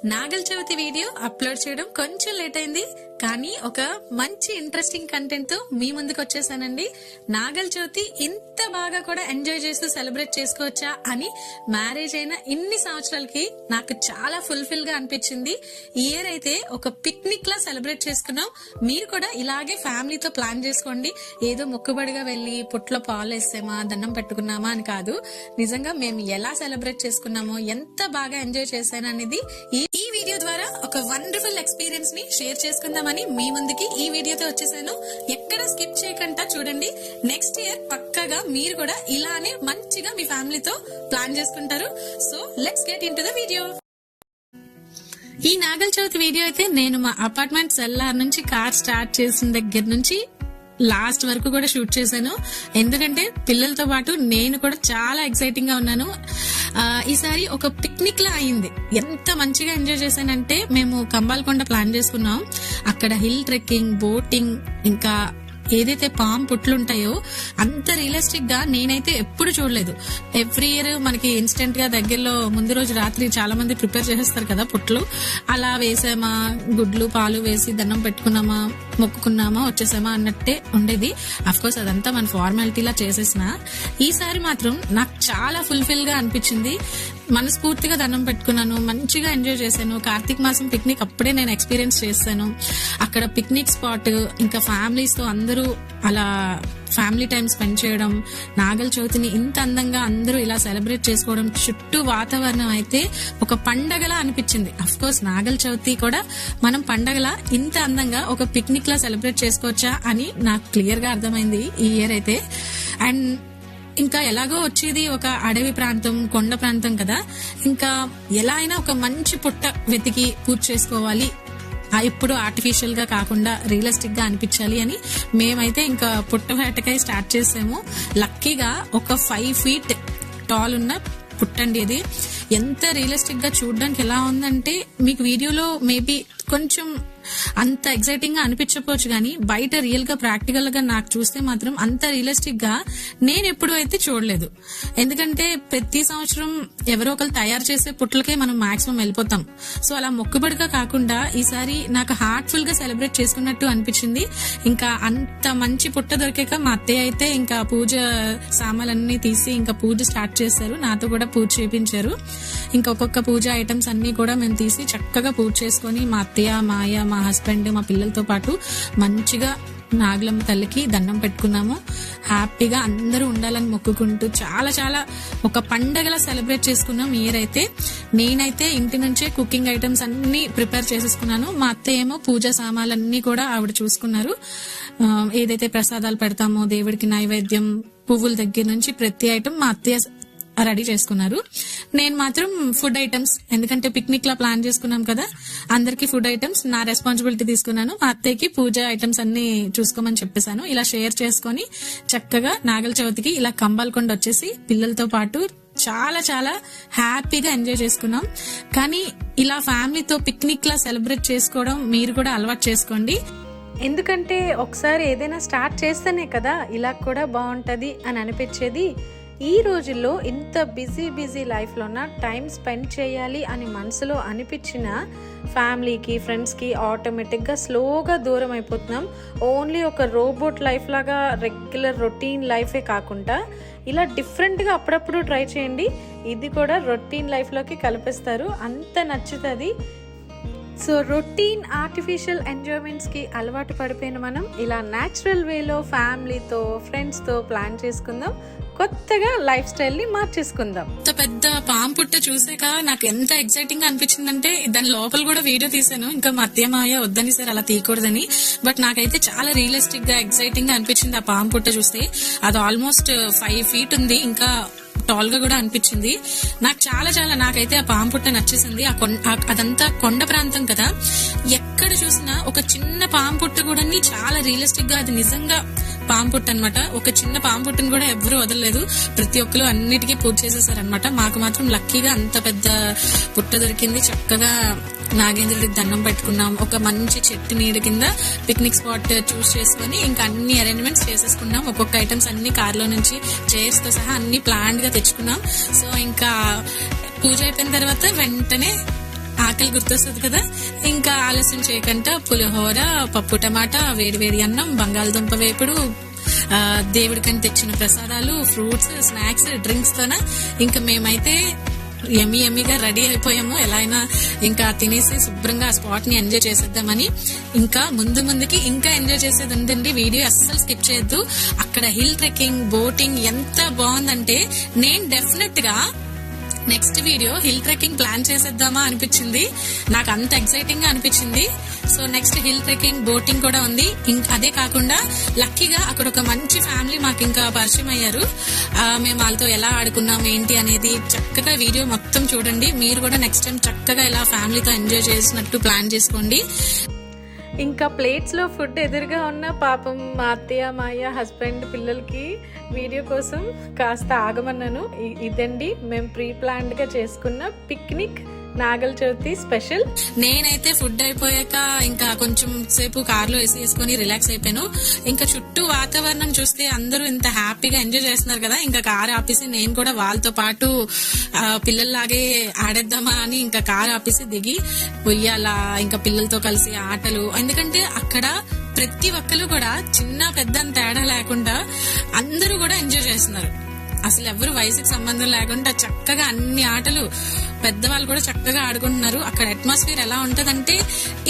నాగల Chavithi video upload చేయడం కొంచెం late అయింది, కానీ ఒక మంచి ఇంట్రెస్టింగ్ కంటెంట్ తో మీ ముందుకు వచ్చేసానండి. నాగల చవితి ఇంత బాగా కూడా ఎంజాయ్ చేస్తూ సెలబ్రేట్ చేసుకోవచ్చా అని మ్యారేజ్ అయిన ఇన్ని సంవత్సరాలకి నాకు చాలా ఫుల్ఫిల్ గా అనిపించింది. ఈ ఇయర్ అయితే ఒక పిక్నిక్ లా సెలబ్రేట్ చేసుకున్నాం. మీరు కూడా ఇలాగే ఫ్యామిలీతో ప్లాన్ చేసుకోండి. ఏదో మొక్కుబడిగా వెళ్లి పుట్లో పాలు వేసామా, దండం పెట్టుకున్నామా అని కాదు. నిజంగా మేము ఎలా సెలబ్రేట్ చేసుకున్నామో, ఎంత బాగా ఎంజాయ్ చేశాను అనేది ఈ వీడియో ద్వారా ఒక వండర్ఫుల్ ఎక్స్పీరియన్స్ ని షేర్ చేసుకుందామని మీ ముందుకి ఈ వీడియోతో వచ్చేసాను. ఎక్కడ స్కిప్ చేయకుండా చూడండి. నెక్స్ట్ ఇయర్ పక్కగా మీరు కూడా ఇలానే మంచిగా మీ ఫ్యామిలీతో ప్లాన్ చేసుకుంటారు. So let's get in to the video. ఈ నాగల చవితి వీడియో అయితే నేను మా అపార్ట్మెంట్ సెల్లార్ నుంచి కార్ స్టార్ట్ చేసిన దగ్గర నుంచి లాస్ట్ వరకు కూడా షూట్ చేశాను. ఎందుకంటే పిల్లలతో పాటు నేను కూడా చాలా ఎక్సైటింగ్ గా ఉన్నాను. ఈసారి ఒక పిక్నిక్ లా అయింది. ఎంత మంచిగా ఎంజాయ్ చేశానంటే, మేము కంబాలకొండ ప్లాన్ చేసుకున్నాం. అక్కడ హిల్ ట్రెక్కింగ్, బోటింగ్, ఇంకా ఏదైతే పాము పుట్లు ఉంటాయో అంత రియలిస్టిక్ గా నేనైతే ఎప్పుడు చూడలేదు. ఎవ్రీ ఇయర్ మనకి ఇన్స్టెంట్ గా దగ్గరలో ముందు రోజు రాత్రి చాలా మంది ప్రిపేర్ చేసేస్తారు కదా పుట్లు. అలా వేసామా, గుడ్లు పాలు వేసి దండం పెట్టుకున్నామా, మొక్కుకున్నామా, వచ్చేసామా అన్నట్టే ఉండేది. అఫ్ కోర్స్ అదంతా మన ఫార్మాలిటీలా చేసేసిన ఈసారి మాత్రం నాకు చాలా ఫుల్ఫిల్ గా అనిపించింది. మనస్ఫూర్తిగా దండం పెట్టుకున్నాను, మంచిగా ఎంజాయ్ చేశాను. కార్తీక మాసం పిక్నిక్ అప్పుడే నేను ఎక్స్పీరియన్స్ చేశాను. అక్కడ పిక్నిక్ స్పాట్, ఇంకా ఫ్యామిలీస్ తో అందరూ అలా ఫ్యామిలీ టైం స్పెండ్ చేయడం, నాగల చవితిని ఇంత అందంగా అందరూ ఇలా సెలబ్రేట్ చేసుకోవడం, చుట్టూ వాతావరణం అయితే ఒక పండగలా అనిపించింది. అఫ్ కోర్స్ నాగల చవితి కూడా మనం పండగలా ఇంత అందంగా ఒక పిక్నిక్ లా సెలబ్రేట్ చేసుకోవచ్చా అని నాకు క్లియర్ గా అర్థమైంది ఈ ఇయర్ అయితే. అండ్ ఇంకా ఎలాగో వచ్చేది ఒక అడవి ప్రాంతం, కొండ ప్రాంతం కదా, ఇంకా ఎలా అయినా ఒక మంచి పుట్ట వెతికి పూజ చేసుకోవాలి, ఇప్పుడు ఆర్టిఫిషియల్ గా కాకుండా రియలిస్టిక్ గా అనిపించాలి అని మేమైతే ఇంకా పుట్ట వేటకాయ స్టార్ట్ చేసాము. లక్కీగా ఒక 5 feet టాల్ ఉన్న పుట్టండి. అది ఎంత రియలిస్టిక్ గా చూడడానికి ఎలా ఉందంటే, మీకు వీడియోలో మేబీ కొంచెం అంత ఎక్సైటింగ్ గా అనిపించకపోవచ్చు, కానీ బయట రియల్ గా ప్రాక్టికల్ గా నాకు చూస్తే మాత్రం అంత రియలిస్టిక్ గా నేను ఎప్పుడు అయితే చూడలేదు. ఎందుకంటే ప్రతి సంవత్సరం ఎవరో ఒకరు తయారు చేసే పుట్లకే మనం మాక్సిమం వెళ్ళిపోతాం. సో అలా మొక్కుబడిగా కాకుండా ఈసారి నాకు హార్ట్ఫుల్ గా సెలబ్రేట్ చేసుకున్నట్టు అనిపించింది. ఇంకా అంత మంచి పుట్ట దొరికాక మా అత్తయ్య అయితే ఇంకా పూజ సామాన్లన్నీ తీసి ఇంకా పూజ స్టార్ట్ చేశారు. నాతో కూడా పూజ చేయించారు. ఇంకా ఒక్కొక్క పూజ ఐటమ్స్ అన్ని కూడా మేము తీసి చక్కగా పూజ చేసుకుని మా అత్తయ్య, మాయ, మా హస్బెండ్, మా పిల్లలతో పాటు మంచిగా నాగలమ్మ తల్లికి దండం పెట్టుకున్నాము. హ్యాపీగా అందరూ ఉండాలని మొక్కుకుంటూ చాలా చాలా ఒక పండగలా సెలబ్రేట్ చేసుకున్నాం ఈ ఇయర్ అయితే. నేనైతే ఇంటి నుంచే కుకింగ్ ఐటమ్స్ అన్ని ప్రిపేర్ చేసేసుకున్నాను. మా అత్తయ్య ఏమో పూజా సామాన్లన్నీ కూడా ఆవిడ చూసుకున్నారు. ఏదైతే ప్రసాదాలు పెడతామో దేవుడికి నైవేద్యం, పువ్వుల దగ్గర నుంచి ప్రతి ఐటమ్ మా అత్తయ్య రెడీ చేసుకున్నారు. నేను మాత్రం ఫుడ్ ఐటమ్స్, ఎందుకంటే పిక్నిక్ లా ప్లాన్ చేసుకున్నాం కదా, అందరికి ఫుడ్ ఐటమ్స్ నా రెస్పాన్సిబిలిటీ తీసుకున్నాను. మా అత్తయ్యకి పూజ ఐటమ్స్ అన్ని చూసుకోమని చెప్పేశాను. ఇలా షేర్ చేసుకుని చక్కగా నాగల చవితికి ఇలా కంబాలకొండ వచ్చేసి పిల్లలతో పాటు చాలా చాలా హ్యాపీగా ఎంజాయ్ చేసుకున్నాం. కానీ ఇలా ఫ్యామిలీతో పిక్నిక్ లా సెలబ్రేట్ చేసుకోవడం మీరు కూడా అలవాటు చేసుకోండి. ఎందుకంటే ఒకసారి ఏదైనా స్టార్ట్ చేస్తేనే కదా ఇలా కూడా బాగుంటది అని అనిపించేది. ఈ రోజుల్లో ఇంత బిజీ లైఫ్లోన టైం స్పెండ్ చేయాలి అని మనసులో అనిపించిన ఫ్యామిలీకి, ఫ్రెండ్స్కి ఆటోమేటిక్గా స్లోగా దూరం అయిపోతున్నాం. ఓన్లీ ఒక రోబోట్ లైఫ్ లాగా రెగ్యులర్ రొటీన్ లైఫే కాకుండా ఇలా డిఫరెంట్గా అప్పుడప్పుడు ట్రై చేయండి. ఇది కూడా రొటీన్ లైఫ్లోకి కలిపిస్తారు, అంత నచ్చుతుంది. సో రొటీన్ ఆర్టిఫిషియల్ ఎంజాయ్మెంట్స్ కి అలవాటు పడిపోయిన మనం ఇలా న్యాచురల్ వేలో ఫ్యామిలీతో, ఫ్రెండ్స్ తో ప్లాన్ చేసుకుందాం. కొత్తగా లైఫ్ స్టైల్ ని మార్చేసుకుందాం. పెద్ద పాము పుట్ట చూసాక నాకు ఎంత ఎక్సైటింగ్ గా అనిపించిందంటే దాని లోపల కూడా వీడియో తీసాను. ఇంకా మా అత్తయ్య, మాయ వద్దని సార్ అలా తీయకూడదని, బట్ నాకైతే చాలా రియలిస్టిక్ గా ఎక్సైటింగ్ గా అనిపించింది ఆ పాము పుట్ట చూస్తే. అది ఆల్మోస్ట్ 5 feet ఉంది, ఇంకా టాల్ గా కూడా అనిపించింది. నాకు చాలా చాలా నాకైతే ఆ పాము పుట్ట నచ్చేసింది. అదంతా కొండ ప్రాంతం కదా, ఎక్కడ చూసినా ఒక చిన్న పాము పుట్ట కూడా చాలా రియలిస్టిక్ గా, అది నిజంగా పాము పుట్ట అనమాట. ఒక చిన్న పాము పుట్టను కూడా ఎవరు వదలలేదు, ప్రతి ఒక్కరు అన్నిటికీ పూజ చేసేసారనమాట. మాకు మాత్రం లక్కీగా అంత పెద్ద పుట్ట దొరికింది. చక్కగా నాగేంద్రుడికి దండం పెట్టుకున్నాం. ఒక మంచి చెట్టు నీడ కింద పిక్నిక్ స్పాట్ చూస్ చేసుకుని ఇంకా అన్ని అరేంజ్మెంట్స్ చేసేసుకున్నాం. ఒక్కొక్క ఐటమ్స్ అన్ని కార్లో నుంచి చైర్స్ తో సహా అన్ని ప్లాన్డ్ గా తెచ్చుకున్నాం. సో ఇంకా పూజ అయిపోయిన తర్వాత వెంటనే ఆకలి గుర్తొస్తుంది కదా. ఇంకా ఆలస్యం చేయకుండా పులిహోర, పప్పు టమాటా, వేడి వేడి అన్నం, బంగాళదుంప వేపుడు, దేవుడికని తెచ్చిన ప్రసాదాలు, ఫ్రూట్స్, స్నాక్స్, డ్రింక్స్ తోన ఇంకా మేమైతే ఎమ్మిగా రెడీ అయిపోయాము. ఎలా అయినా ఇంకా తినేసి శుభ్రంగా ఆ స్పాట్ ని ఎంజాయ్ చేసేద్దామని. ఇంకా ముందుకి ఇంకా ఎంజాయ్ చేసేది ఉందండి. వీడియో అస్సలు స్కిప్ చేయొద్దు. అక్కడ హిల్ ట్రెక్కింగ్, బోటింగ్ ఎంత బాగుందంటే నేను డెఫినెట్ గా next video hill trekking plan చేసేద్దామా అనిపించింది. నాకు అంత ఎక్సైటింగ్ గా అనిపించింది. So next hill trekking, boating కూడా ఉంది. అదే కాకుండా లక్కీగా అక్కడ ఒక మంచి ఫ్యామిలీ మాకు ఇంకా పరిచయం అయ్యారు. మేము వాళ్ళతో ఎలా ఆడుకున్నాం ఏంటి అనేది చక్కగా వీడియో మొత్తం చూడండి. మీరు కూడా నెక్స్ట్ టైం చక్కగా ఇలా ఫ్యామిలీతో ఎంజాయ్ చేసినట్టు ప్లాన్ చేసుకోండి. ఇంకా ప్లేట్స్ లో ఫుడ్ ఎదురుగా ఉన్న పాపం మా అత్తయ్య, మాయ, హస్బెండ్, పిల్లలకి వీడియో కోసం కాస్త ఆగమన్నాను. ఇదండి మేము ప్రీ ప్లాన్డ్ గా చేసుకున్న పిక్నిక్ నాగల చవితి స్పెషల్. నేనైతే ఫుడ్ అయిపోయాక ఇంకా కొంచెం సేపు కార్లో వేసుకొని రిలాక్స్ అయిపోయాను. ఇంకా చుట్టూ వాతావరణం చూస్తే అందరూ ఇంత హ్యాపీగా ఎంజాయ్ చేస్తున్నారు కదా. ఇంకా కార్ ఆపేసి నేను కూడా వాళ్ళతో పాటు పిల్లల్లాగే ఆడేద్దామా అని ఇంకా కార్ ఆపేసి దిగి ఉయ్యాల, ఇంకా పిల్లలతో కలిసి ఆటలు. ఎందుకంటే అక్కడ ప్రతి ఒక్కరు కూడా చిన్న పెద్ద తేడా లేకుండా అందరూ కూడా ఎంజాయ్ చేస్తున్నారు. అసలు ఎవరు వయసుకి సంబంధం లేకుండా చక్కగా అన్ని ఆటలు పెద్దవాళ్ళు కూడా చక్కగా ఆడుకుంటున్నారు. అక్కడ అట్మాస్ఫియర్ ఎలా ఉంటదంటే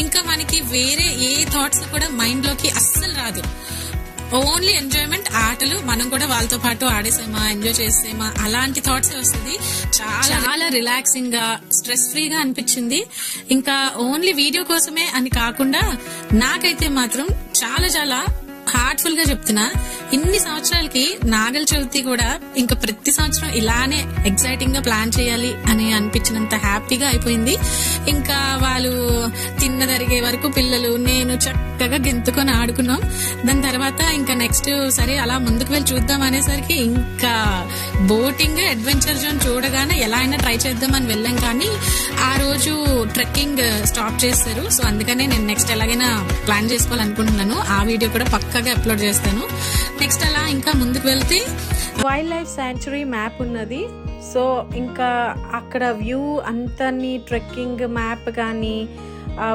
ఇంకా మనకి వేరే ఏ థాట్స్ కూడా మైండ్ లోకి అస్సలు రాదు. ఓన్లీ ఎంజాయ్మెంట్, ఆటలు, మనం కూడా వాళ్ళతో పాటు ఆడేసేమా, ఎంజాయ్ చేసేమా అలాంటి థాట్స్ వస్తుంది. చాలా రిలాక్సింగ్ గా, స్ట్రెస్ ఫ్రీగా అనిపించింది. ఇంకా ఓన్లీ వీడియో కోసమే అని కాకుండా నాకైతే మాత్రం చాలా హార్ట్ఫుల్ గా చెప్తున్నా, ఇన్ని సంవత్సరాలకి నాగల చవితి కూడా ఇంకా ప్రతి సంవత్సరం ఇలానే ఎక్సైటింగ్ గా ప్లాన్ చేయాలి అని అనిపించినంత హ్యాపీగా అయిపోయింది. ఇంకా వాళ్ళు తిన్నదరిగే వరకు పిల్లలు, నేను చక్కగా గెంతుకొని ఆడుకున్నాం. దాని తర్వాత ఇంకా నెక్స్ట్ సరే అలా ముందుకు వెళ్ళి చూద్దాం అనేసరికి ఇంకా బోటింగ్, అడ్వెంచర్ జోన్ చూడగానే ఎలా అయినా ట్రై చేద్దామని వెళ్ళాం. కానీ ఆ రోజు ట్రెక్కింగ్ స్టాప్ చేస్తారు. సో అందుకనే నేను నెక్స్ట్ ఎలాగైనా ప్లాన్ చేసుకోవాలనుకుంటున్నాను. ఆ వీడియో కూడా పక్కాగా అప్లోడ్ చేస్తాను. నెక్స్ట్ అలా ఇంకా ముందుకు వెళ్తే వైల్డ్ లైఫ్ శాంచురీ మ్యాప్ ఉన్నది. సో ఇంకా అక్కడ వ్యూ అంతని, ట్రెక్కింగ్ మ్యాప్ కానీ,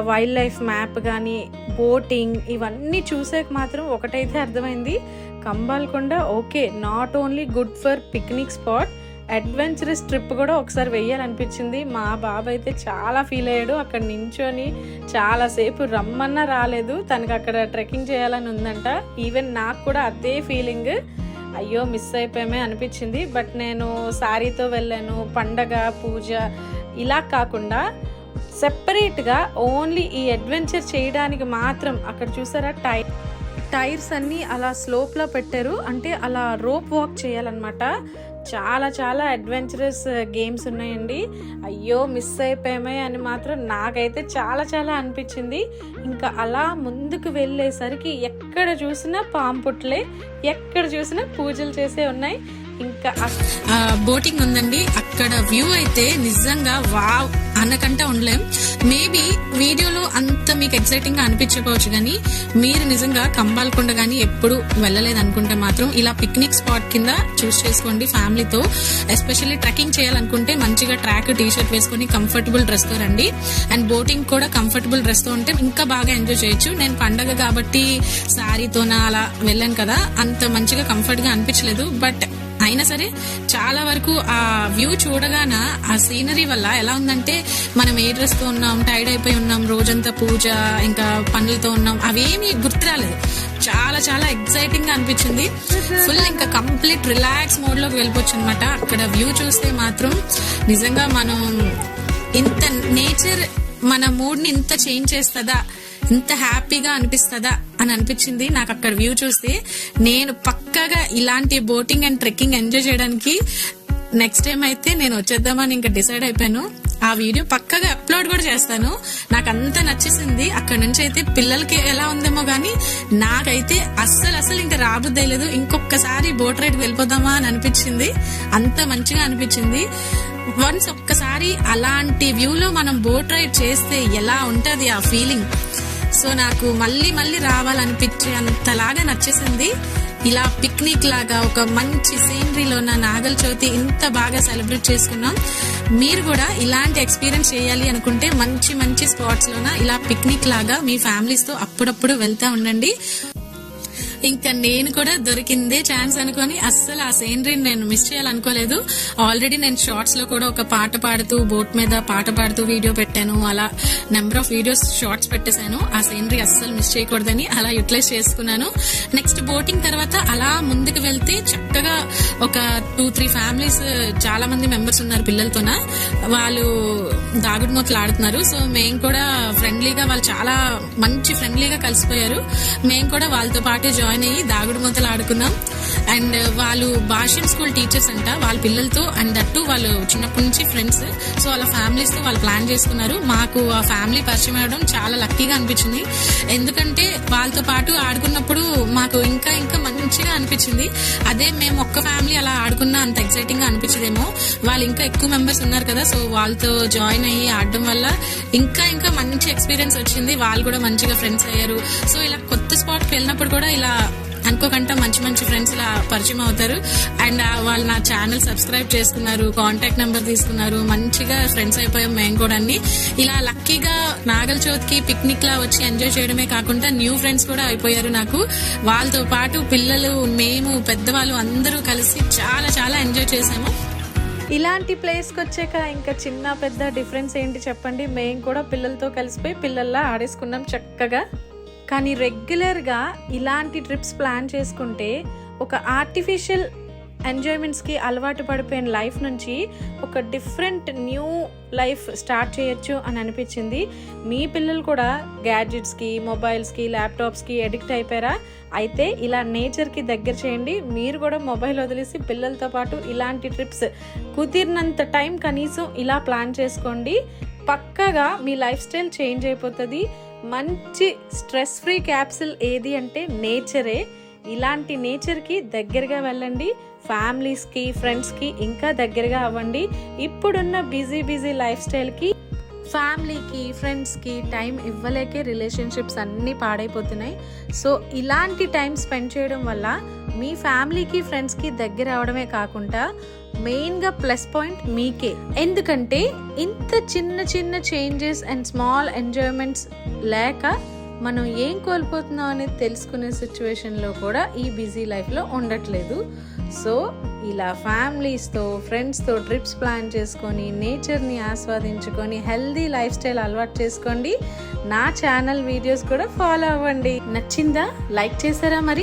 వైల్డ్ లైఫ్ మ్యాప్ కానీ, బోటింగ్ ఇవన్నీ చూసాక మాత్రం ఒకటైతే అర్థమైంది, Kambalakonda okay, not only good for picnic spot, adventurous trip కూడా ఒకసారి వెయ్యాలనిపించింది. మా బాబు అయితే చాలా ఫీల్ అయ్యాడు. అక్కడ నించొని చాలాసేపు రమ్మన్నా రాలేదు. తనకు అక్కడ ట్రెక్కింగ్ చేయాలని ఉందంట. ఈవెన్ నాకు కూడా అదే ఫీలింగ్, అయ్యో మిస్ అయిపోయామే అనిపించింది. బట్ నేను సారీతో వెళ్ళాను. పండగ, పూజ ఇలా కాకుండా సెపరేట్గా ఓన్లీ ఈ అడ్వెంచర్ చేయడానికి మాత్రం అక్కడ చూసారా టైర్స్ అన్ని అలా స్లోప్ లో పెట్టారు. అంటే అలా రోప్ వాక్ చేయాలన్నమాట. చాలా అడ్వెంచరస్ గేమ్స్ ఉన్నాయండి. అయ్యో మిస్ అయిపోయామే అని మాత్రం నాకైతే చాలా అనిపించింది. ఇంకా అలా ముందుకు వెళ్ళేసరికి ఎక్కడ చూసినా పాంపుట్లే, ఎక్కడ చూసినా పూజలు చేసే ఉన్నాయి. ఇంకా బోటింగ్ ఉందండి. అక్కడ వ్యూ అయితే నిజంగా వావ్ అనకంటే ఉండలేం. మేబీ వీడియోలో అంత మీకు ఎక్సైటింగ్ గా అనిపించకపోవచ్చు, కానీ మీరు నిజంగా కంబాల్కొండ గానీ ఎప్పుడు వెళ్ళలేదు అనుకుంటే మాత్రం ఇలా పిక్నిక్ స్పాట్ కింద చూస్ చేసుకోండి ఫ్యామిలీతో. ఎస్పెషల్లీ ట్రెక్కింగ్ చేయాలనుకుంటే మంచిగా ట్రాక్, టీ షర్ట్ వేసుకుని కంఫర్టబుల్ డ్రెస్ తో రండి. అండ్ బోటింగ్ కూడా కంఫర్టబుల్ డ్రెస్ తో ఉంటే ఇంకా బాగా ఎంజాయ్ చేయొచ్చు. నేను పండగ కాబట్టి శారీతోన అలా వెళ్ళాను కదా, అంత మంచిగా కంఫర్ట్ గా అనిపించలేదు. బట్ అయినా సరే చాలా వరకు ఆ వ్యూ చూడగానే ఆ సీనరీ వల్ల ఎలా ఉందంటే మనం ఏ డ్రెస్ తో ఉన్నాం, టైర్డ్ అయిపోయి ఉన్నాం, రోజంతా పూజ ఇంకా పనులతో ఉన్నాం, అవేమీ గుర్తు రాలేదు. చాలా ఎక్సైటింగ్ గా అనిపించింది. ఫుల్ ఇంకా కంప్లీట్ రిలాక్స్ మోడ్ లోకి వెళ్ళిపోవచ్చు అనమాట. అక్కడ వ్యూ చూస్తే మాత్రం నిజంగా మనం ఇంత నేచర్ మన మూడ్ ని ఇంత చేంజ్ చేస్తుందా, ఇంత హ్యాపీగా అనిపిస్తుందా అని అనిపించింది నాకు అక్కడ వ్యూ చూస్తే. నేను పక్కాగా ఇలాంటి బోటింగ్ అండ్ ట్రెక్కింగ్ ఎంజాయ్ చేయడానికి నెక్స్ట్ టైం అయితే నేను వచ్చేద్దామని ఇంకా డిసైడ్ అయిపోయాను. ఆ వీడియో పక్కగా అప్లోడ్ కూడా చేస్తాను. నాకు అంత నచ్చేసింది. అక్కడ నుంచి అయితే పిల్లలకి ఎలా ఉందేమో గానీ నాకైతే అస్సలు ఇంకా రాబుద్దే లేదు. ఇంకొకసారి బోట్ రైడ్ వెళ్ళిపోదామా అని అనిపించింది. అంత మంచిగా అనిపించింది. వన్స్ ఒక్కసారి అలాంటి వ్యూలో మనం బోట్ రైడ్ చేస్తే ఎలా ఉంటది ఆ ఫీలింగ్. సో నాకు మళ్ళీ రావాలనిపించే అంతలాగా నచ్చేసింది. ఇలా పిక్నిక్ లాగా ఒక మంచి సీనరీలో ఉన్న నాగల చవితి ఇంత బాగా సెలబ్రేట్ చేసుకున్నాం. మీరు కూడా ఇలాంటి ఎక్స్పీరియన్స్ చేయాలి అనుకుంటే మంచి మంచి స్పాట్స్ లోన ఇలా పిక్నిక్ లాగా మీ ఫ్యామిలీస్ తో అప్పుడప్పుడు వెళ్తా ఉండండి. ఇంకా నేను కూడా దొరికిందే ఛాన్స్ అనుకొని అస్సలు ఆ సీనరీని నేను మిస్ చేయాలనుకోలేదు. ఆల్రెడీ నేను షార్ట్స్ లో కూడా ఒక పాట పాడుతూ బోట్ మీద పాట పాడుతూ వీడియో పెట్టాను. అలా నెంబర్ ఆఫ్ వీడియోస్ షార్ట్స్ పెట్టేశాను. ఆ సీనరీ అస్సలు మిస్ చేయకూడదని అలా యూటిలైజ్ చేసుకున్నాను. నెక్స్ట్ బోటింగ్ తర్వాత అలా ముందుకు వెళ్తే చక్కగా ఒక 2-3 ఫ్యామిలీస్, చాలా మంది మెంబర్స్ ఉన్నారు పిల్లలతోన. వాళ్ళు దాగుడు మూతలు ఆడుతున్నారు. సో మేము కూడా ఫ్రెండ్లీగా, వాళ్ళు చాలా మంచి ఫ్రెండ్లీగా కలిసిపోయారు. మేము కూడా వాళ్ళతో పాటు జాయిన్ అయ్యి దాగుడు మూతలు ఆడుకున్నాం. అండ్ వాళ్ళు భాషన్ స్కూల్ టీచర్స్ అంట, వాళ్ళ పిల్లలతో, అండ్ అట్టు వాళ్ళు చిన్నప్పటి నుంచి ఫ్రెండ్స్. సో వాళ్ళ ఫ్యామిలీస్ తో వాళ్ళు ప్లాన్ చేసుకున్నారు. మాకు ఆ ఫ్యామిలీ పరిచయం అవ్వడం చాలా లక్కీగా అనిపించింది. ఎందుకంటే వాళ్ళతో పాటు ఆడుకున్నప్పుడు మాకు ఇంకా ఇంకా మంచిగా అనిపించింది. అదే మేము ఒక్క ఫ్యామిలీ అలా ఆడుకున్నా అంత ఎక్సైటింగ్ గా అనిపించదేమో. వాళ్ళు ఇంకా ఎక్కువ మెంబర్స్ ఉన్నారు కదా, సో వాళ్ళతో జాయిన్ అయ్యి ఆడడం వల్ల ఇంకా ఇంకా మంచి ఎక్స్పీరియన్స్ వచ్చింది. వాళ్ళు కూడా మంచిగా ఫ్రెండ్స్ అయ్యారు. సో ఇలా కొత్త స్పాట్ కి వెళ్ళినప్పుడు కూడా ఇలా అనుకోకుండా మంచి మంచి ఫ్రెండ్స్ ఇలా పరిచయం అవుతారు. అండ్ వాళ్ళు నా ఛానల్ సబ్స్క్రైబ్ చేసుకున్నారు, కాంటాక్ట్ నెంబర్ తీసుకున్నారు, మంచిగా ఫ్రెండ్స్ అయిపోయాం మేము కూడా. ఇలా లక్కీగా నాగల చవితికి పిక్నిక్ లా వచ్చి ఎంజాయ్ చేయడమే కాకుండా న్యూ ఫ్రెండ్స్ కూడా అయిపోయారు నాకు. వాళ్ళతో పాటు పిల్లలు, మేము, పెద్దవాళ్ళు అందరూ కలిసి చాలా చాలా ఎంజాయ్ చేసాము. ఇలాంటి ప్లేస్కి వచ్చాక ఇంకా చిన్న పెద్ద డిఫరెన్స్ ఏంటి చెప్పండి. మేము కూడా పిల్లలతో కలిసిపోయి పిల్లల్లా ఆడేసుకున్నాం చక్కగా. కానీ రెగ్యులర్గా ఇలాంటి ట్రిప్స్ ప్లాన్ చేసుకుంటే ఒక ఆర్టిఫిషియల్ ఎంజాయ్మెంట్స్కి అలవాటు పడిపోయిన లైఫ్ నుంచి ఒక డిఫరెంట్ న్యూ లైఫ్ స్టార్ట్ చేయొచ్చు అని అనిపించింది. మీ పిల్లలు కూడా గ్యాడ్జెట్స్కి, మొబైల్స్కి, ల్యాప్టాప్స్కి అడిక్ట్ అయిపోయారా? అయితే ఇలా నేచర్కి దగ్గర చేయండి. మీరు కూడా మొబైల్ వదిలేసి పిల్లలతో పాటు ఇలాంటి ట్రిప్స్ కుదిరినంత టైం కనీసం ఇలా ప్లాన్ చేసుకోండి. పక్కాగా మీ లైఫ్ స్టైల్ చేంజ్ అయిపోతుంది. మంచి స్ట్రెస్ ఫ్రీ క్యాప్సిల్ ఏది అంటే నేచరే. ఇలాంటి నేచర్కి దగ్గరగా వెళ్ళండి. ఫ్యామిలీస్కి, ఫ్రెండ్స్కి ఇంకా దగ్గరగా అవ్వండి. ఇప్పుడున్న బిజీ లైఫ్ స్టైల్కి ఫ్యామిలీకి, ఫ్రెండ్స్కి టైం ఇవ్వలేకే రిలేషన్షిప్స్ అన్నీ పాడైపోతున్నాయి. సో ఇలాంటి టైం స్పెండ్ చేయడం వల్ల మీ ఫ్యామిలీకి, ఫ్రెండ్స్కి దగ్గర అవడమే కాకుండా మెయిన్గా ప్లస్ పాయింట్ మీకే. ఎందుకంటే ఇంత చిన్న చిన్న చేంజెస్ అండ్ స్మాల్ ఎంజాయ్మెంట్స్ లేక మనం ఏం కోల్పోతున్నాం అనేది తెలుసుకునే సిచ్యువేషన్లో కూడా ఈ బిజీ లైఫ్లో ఉండట్లేదు. సో ఇలా ఫ్యామిలీస్తో, ఫ్రెండ్స్తో ట్రిప్స్ ప్లాన్ చేసుకొని నేచర్ని ఆస్వాదించుకొని హెల్దీ లైఫ్ స్టైల్ అలవాటు చేసుకోండి. నా ఛానల్ వీడియోస్ కూడా ఫాలో అవ్వండి. నచ్చిందా? లైక్ చేశారా? మరి